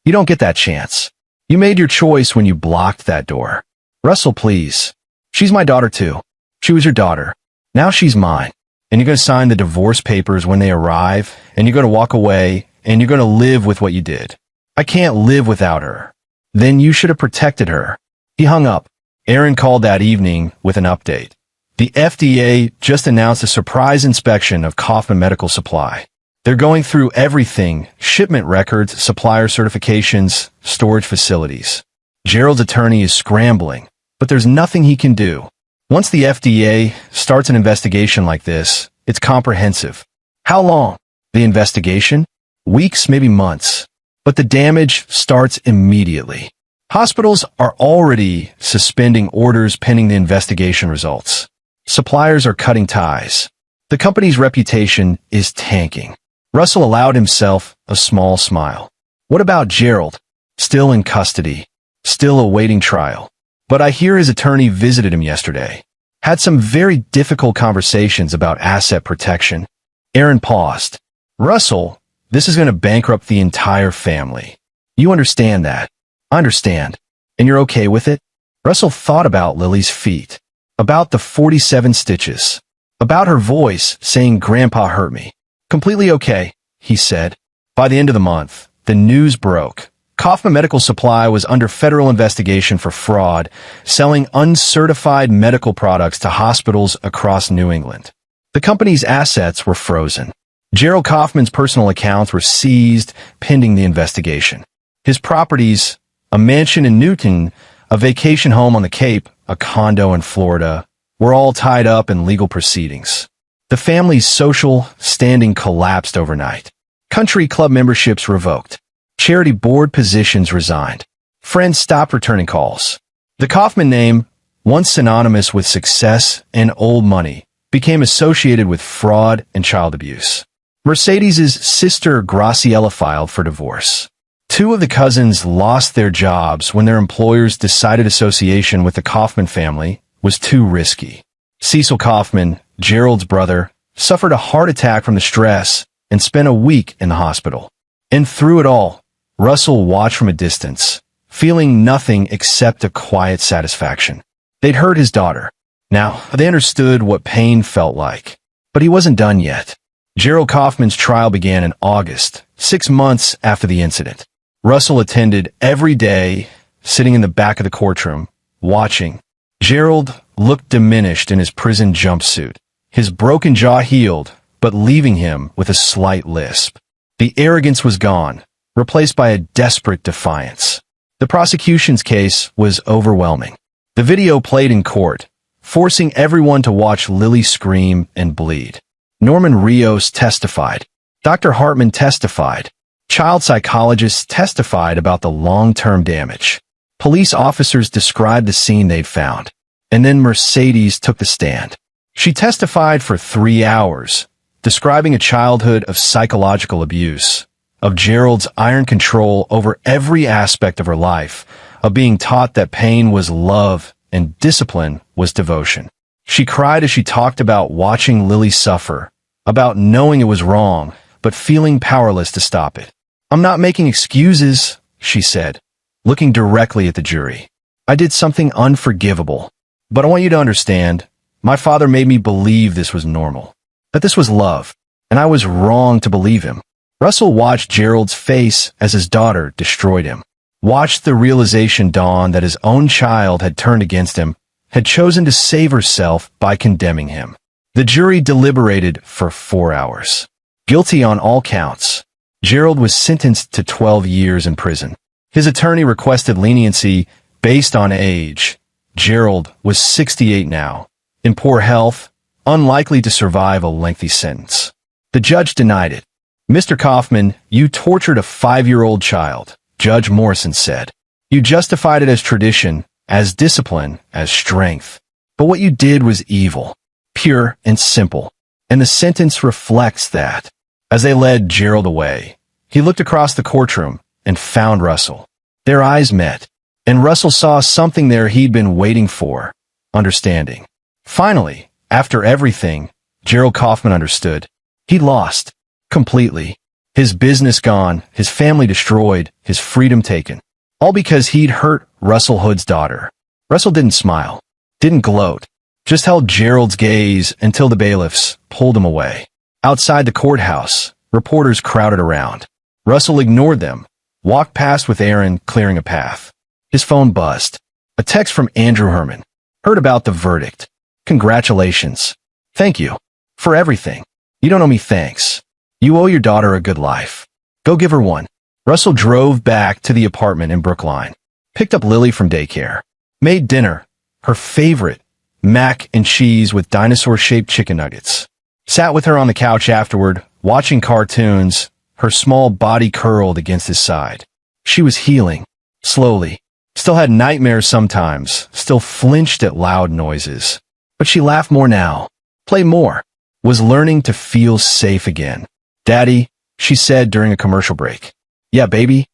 You don't get that chance. You made your choice when you blocked that door. Russell, please. She's my daughter too. She was your daughter. Now she's mine. And you're going to sign the divorce papers when they arrive, and you're going to walk away, and you're going to live with what you did. I can't live without her. Then you should have protected her. He hung up. Aaron called that evening with an update. The FDA just announced a surprise inspection of Kaufman Medical Supply. They're going through everything: shipment records, supplier certifications, storage facilities. Gerald's attorney is scrambling, but there's nothing he can do. Once the FDA starts an investigation like this, it's comprehensive. How long? The investigation? Weeks, maybe months. But the damage starts immediately. Hospitals are already suspending orders pending the investigation results. Suppliers are cutting ties. The company's reputation is tanking. Russell allowed himself a small smile. What about Gerald? Still in custody. Still awaiting trial. But I hear his attorney visited him yesterday. had some very difficult conversations about asset protection. Aaron paused. Russell, this is going to bankrupt the entire family. You understand that? I understand. And you're okay with it? Russell thought about Lily's feet, about the 47 stitches, about her voice saying Grandpa hurt me. Completely okay, he said. By the end of the month, the news broke. Kaufman Medical Supply was under federal investigation for fraud, selling uncertified medical products to hospitals across New England. The company's assets were frozen. Gerald Kaufman's personal accounts were seized pending the investigation. His properties, a mansion in Newton, a vacation home on the Cape, a condo in Florida, were all tied up in legal proceedings. The family's social standing collapsed overnight. Country club memberships revoked. Charity board positions resigned. Friends stopped returning calls. The Kaufman name, once synonymous with success and old money, became associated with fraud and child abuse. Mercedes's sister Graciela filed for divorce. Two of the cousins lost their jobs when their employers decided association with the Kaufman family was too risky. Cecil Kaufman, Gerald's brother, suffered a heart attack from the stress and spent a week in the hospital. And through it all, Russell watched from a distance, feeling nothing except a quiet satisfaction. They'd hurt his daughter. Now, they understood what pain felt like. But he wasn't done yet. Gerald Kaufman's trial began in August, 6 months after the incident. Russell attended every day, sitting in the back of the courtroom, watching. Gerald looked diminished in his prison jumpsuit, his broken jaw healed, but leaving him with a slight lisp. The arrogance was gone, replaced by a desperate defiance. The prosecution's case was overwhelming. The video played in court, forcing everyone to watch Lily scream and bleed. Norman Rios testified. Dr. Hartman testified. Child psychologists testified about the long-term damage. Police officers described the scene they'd found. And then Mercedes took the stand. She testified for 3 hours, describing a childhood of psychological abuse, of Gerald's iron control over every aspect of her life, of being taught that pain was love and discipline was devotion. She cried as she talked about watching Lily suffer, about knowing it was wrong, but feeling powerless to stop it. I'm not making excuses, she said, looking directly at the jury. I did something unforgivable, but I want you to understand, my father made me believe this was normal, that this was love, and I was wrong to believe him. Russell watched Gerald's face as his daughter destroyed him, watched the realization dawn that his own child had turned against him, had chosen to save herself by condemning him. The jury deliberated for 4 hours. Guilty on all counts. Gerald was sentenced to 12 years in prison. His attorney requested leniency based on age. Gerald was 68 now, in poor health, unlikely to survive a lengthy sentence. The judge denied it. Mr. Kaufman, you tortured a 5-year-old child, Judge Morrison said. You justified it as tradition, as discipline, as strength. But what you did was evil, pure and simple. And the sentence reflects that. As they led Gerald away, he looked across the courtroom and found Russell. Their eyes met, and Russell saw something there he'd been waiting for, understanding. Finally, after everything, Gerald Kaufman understood. He'd lost. Completely. His business gone, his family destroyed, his freedom taken. All because he'd hurt Russell Hood's daughter. Russell didn't smile, didn't gloat, just held Gerald's gaze until the bailiffs pulled him away. Outside the courthouse, reporters crowded around. Russell ignored them, walked past with Aaron clearing a path. His phone buzzed. A text from Andrew Herman. Heard about the verdict. Congratulations. Thank you. For everything. You don't owe me thanks. You owe your daughter a good life. Go give her one. Russell drove back to the apartment in Brookline, picked up Lily from daycare, made dinner, her favorite, mac and cheese with dinosaur-shaped chicken nuggets, sat with her on the couch afterward, watching cartoons, her small body curled against his side. She was healing, slowly, still had nightmares sometimes, still flinched at loud noises. But she laughed more now, played more, was learning to feel safe again. Daddy, she said during a commercial break. Yeah, baby?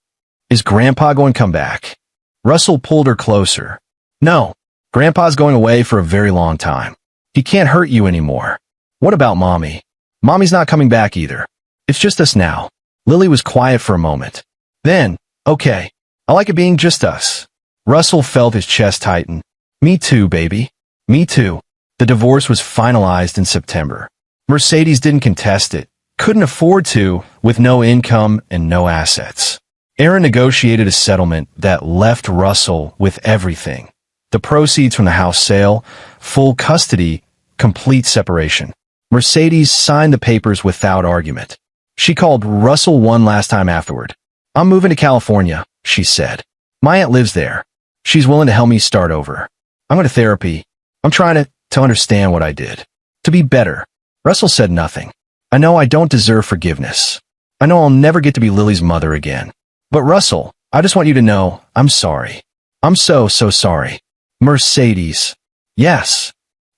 Is Grandpa going to come back? Russell pulled her closer. No, Grandpa's going away for a very long time. He can't hurt you anymore. What about Mommy? Mommy's not coming back either. It's just us now. Lily was quiet for a moment. Then, okay, I like it being just us. Russell felt his chest tighten. Me too, baby. Me too. The divorce was finalized in September. Mercedes didn't contest it, couldn't afford to, with no income and no assets. Aaron negotiated a settlement that left Russell with everything. The proceeds from the house sale, full custody, complete separation. Mercedes signed the papers without argument. She called Russell one last time afterward. I'm moving to California, she said. My aunt lives there. She's willing to help me start over. I'm going to therapy. I'm trying to understand what I did. To be better. Russell said nothing. I know I don't deserve forgiveness. I know I'll never get to be Lily's mother again. But Russell, I just want you to know, I'm sorry. I'm so sorry. Mercedes. Yes.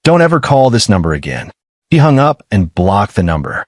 Don't ever call this number again. He hung up and blocked the number.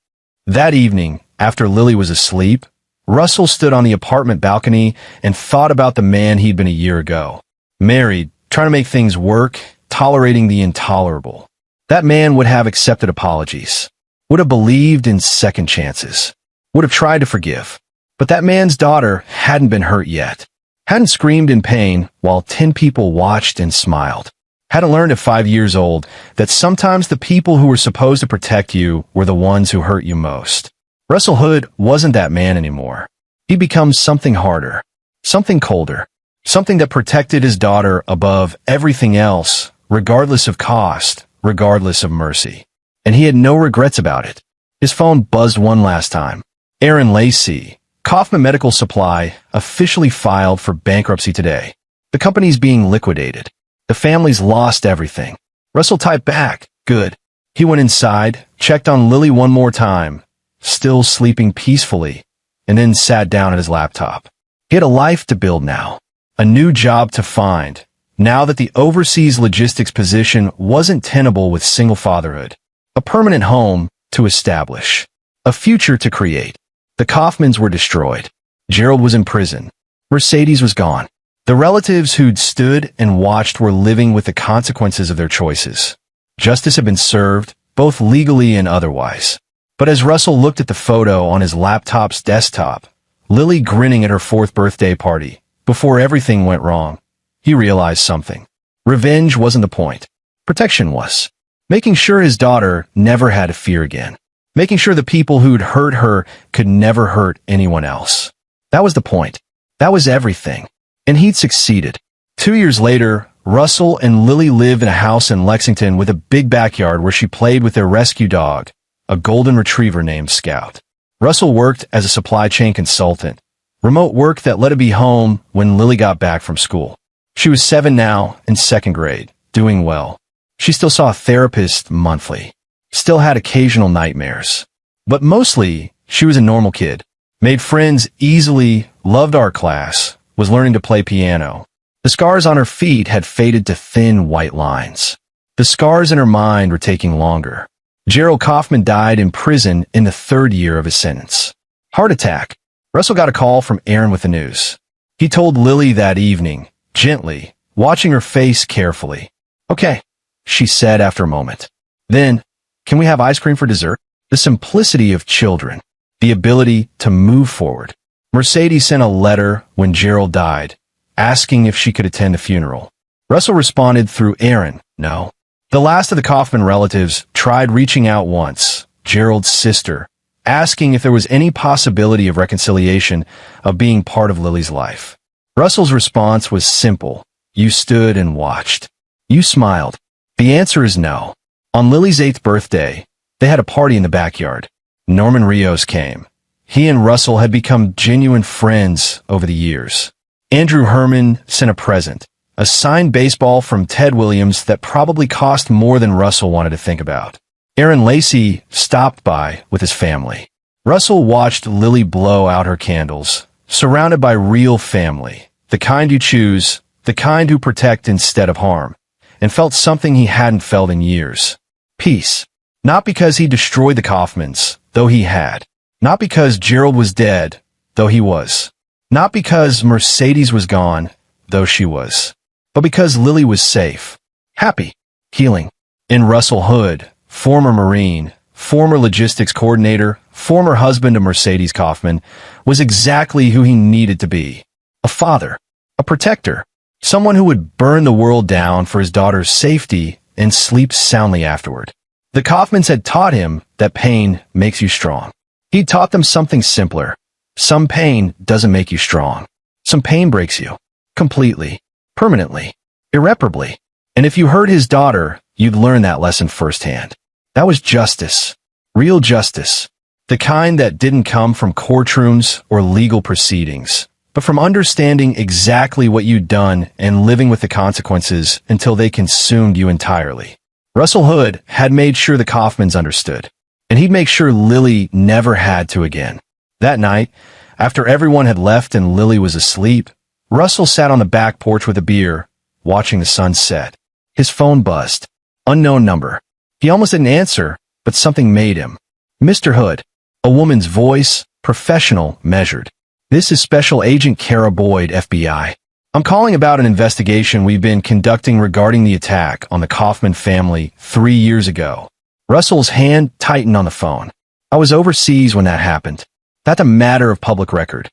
That evening, after Lily was asleep, Russell stood on the apartment balcony and thought about the man he'd been a year ago. Married, trying to make things work, tolerating the intolerable. That man would have accepted apologies, would have believed in second chances, would have tried to forgive. But that man's daughter hadn't been hurt yet, hadn't screamed in pain while 10 people watched and smiled, hadn't learned at 5 years old that sometimes the people who were supposed to protect you were the ones who hurt you most. Russell Hood wasn't that man anymore. He'd become something harder, something colder, something that protected his daughter above everything else, regardless of cost, regardless of mercy. And he had no regrets about it. His phone buzzed one last time. Aaron Lacey, Kaufman Medical Supply, officially filed for bankruptcy today. The company's being liquidated. The family's lost everything. Russell typed back, good. He went inside, checked on Lily one more time, still sleeping peacefully, and then sat down at his laptop. He had a life to build now, a new job to find, now that the overseas logistics position wasn't tenable with single fatherhood, a permanent home to establish, a future to create. The Kaufmans were destroyed. Gerald was in prison. Mercedes was gone. The relatives who'd stood and watched were living with the consequences of their choices. Justice had been served, both legally and otherwise. But as Russell looked at the photo on his laptop's desktop, Lily grinning at her 4th birthday party, before everything went wrong, he realized something. Revenge wasn't the point. Protection was. Making sure his daughter never had to fear again. Making sure the people who'd hurt her could never hurt anyone else. That was the point. That was everything. And he'd succeeded. 2 years later, Russell and Lily lived in a house in Lexington with a big backyard where she played with their rescue dog, a golden retriever named Scout. Russell worked as a supply chain consultant, remote work that let her be home when Lily got back from school. She was 7 now, in 2nd grade, doing well. She still saw a therapist monthly, still had occasional nightmares. But mostly, she was a normal kid, made friends easily, loved art class, was learning to play piano. The scars on her feet had faded to thin white lines. The scars in her mind were taking longer. Gerald Kaufman died in prison in the 3rd year of his sentence. Heart attack. Russell got a call from Aaron with the news. He told Lily that evening, gently, watching her face carefully. Okay, she said after a moment. Then, can we have ice cream for dessert? The simplicity of children. The ability to move forward. Mercedes sent a letter when Gerald died, asking if she could attend the funeral. Russell responded through Aaron, no. The last of the Kaufman relatives tried reaching out once, Gerald's sister, asking if there was any possibility of reconciliation, of being part of Lily's life. Russell's response was simple. You stood and watched. You smiled. The answer is no. On Lily's 8th birthday, they had a party in the backyard. Norman Rios came. He and Russell had become genuine friends over the years. Andrew Herman sent a present, a signed baseball from Ted Williams that probably cost more than Russell wanted to think about. Aaron Lacey stopped by with his family. Russell watched Lily blow out her candles, surrounded by real family, the kind you choose, the kind who protect instead of harm, and felt something he hadn't felt in years. Peace. Not because he destroyed the Kaufmans, though he had. Not because Gerald was dead, though he was. Not because Mercedes was gone, though she was. But because Lily was safe, happy, healing. In Russell Hood, former Marine, former logistics coordinator, former husband of Mercedes Kaufman, was exactly who he needed to be. A father, a protector, someone who would burn the world down for his daughter's safety and sleep soundly afterward. The Kaufmans had taught him that pain makes you strong. He taught them something simpler. Some pain doesn't make you strong. Some pain breaks you. Completely. Permanently. Irreparably. And if you hurt his daughter, you'd learn that lesson firsthand. That was justice. Real justice. The kind that didn't come from courtrooms or legal proceedings, but from understanding exactly what you'd done and living with the consequences until they consumed you entirely. Russell Hood had made sure the Kaufmans understood, and he'd make sure Lily never had to again. That night, after everyone had left and Lily was asleep, Russell sat on the back porch with a beer, watching the sun set. His phone buzzed. Unknown number. He almost didn't answer, but something made him. Mr. Hood. A woman's voice, professional, measured. This is Special Agent Kara Boyd, FBI. I'm calling about an investigation we've been conducting regarding the attack on the Kaufman family 3 years ago. Russell's hand tightened on the phone. I was overseas when that happened. That's a matter of public record.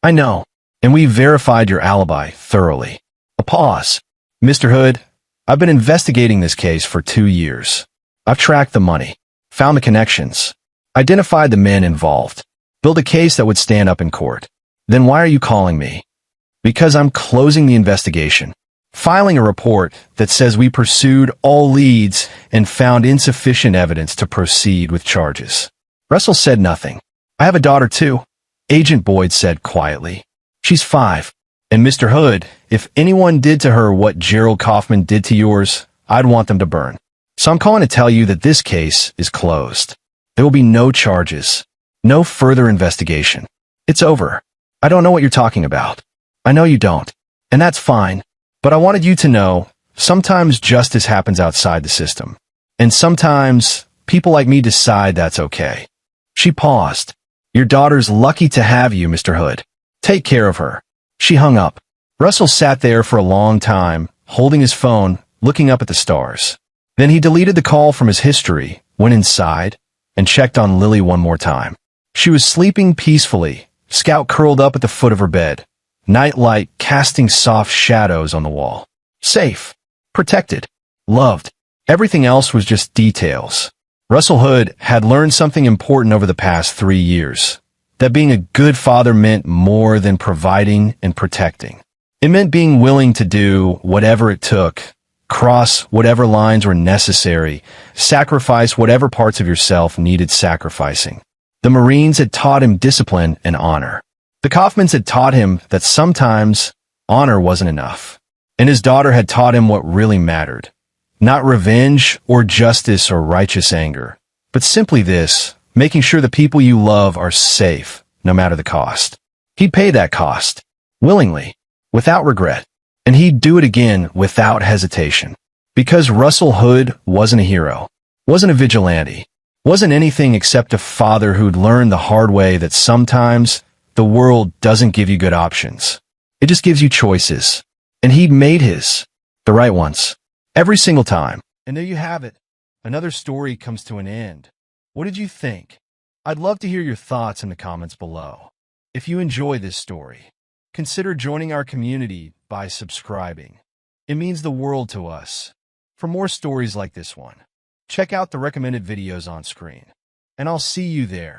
I know, and we verified your alibi thoroughly. A pause. Mr. Hood, I've been investigating this case for 2 years. I've tracked the money, found the connections, identified the men involved, built a case that would stand up in court. Then why are you calling me? Because I'm closing the investigation, filing a report that says we pursued all leads and found insufficient evidence to proceed with charges. Russell said nothing. I have a daughter too, Agent Boyd said quietly. She's 5. And Mr. Hood, if anyone did to her what Gerald Kaufman did to yours, I'd want them to burn. So I'm calling to tell you that this case is closed. There will be no charges, no further investigation. It's over. I don't know what you're talking about. I know you don't, and that's fine, but I wanted you to know, sometimes justice happens outside the system, and sometimes people like me decide that's okay. She paused. Your daughter's lucky to have you, Mr. Hood. Take care of her. She hung up. Russell sat there for a long time, holding his phone, looking up at the stars. Then he deleted the call from his history, went inside, and checked on Lily one more time. She was sleeping peacefully, Scout curled up at the foot of her bed. Nightlight casting soft shadows on the wall. Safe. Protected. Loved. Everything else was just details. Russell Hood had learned something important over the past 3 years. That being a good father meant more than providing and protecting. It meant being willing to do whatever it took, cross whatever lines were necessary, sacrifice whatever parts of yourself needed sacrificing. The Marines had taught him discipline and honor. The Kaufmans had taught him that sometimes honor wasn't enough. And his daughter had taught him what really mattered. Not revenge or justice or righteous anger, but simply this, making sure the people you love are safe, no matter the cost. He'd pay that cost, willingly, without regret, and he'd do it again without hesitation. Because Russell Hood wasn't a hero, wasn't a vigilante, wasn't anything except a father who'd learned the hard way that sometimes the world doesn't give you good options. It just gives you choices. And he'd made his, the right ones, every single time. And there you have it. Another story comes to an end. What did you think? I'd love to hear your thoughts in the comments below. If you enjoy this story, consider joining our community by subscribing. It means the world to us. For more stories like this one, check out the recommended videos on screen. And I'll see you there.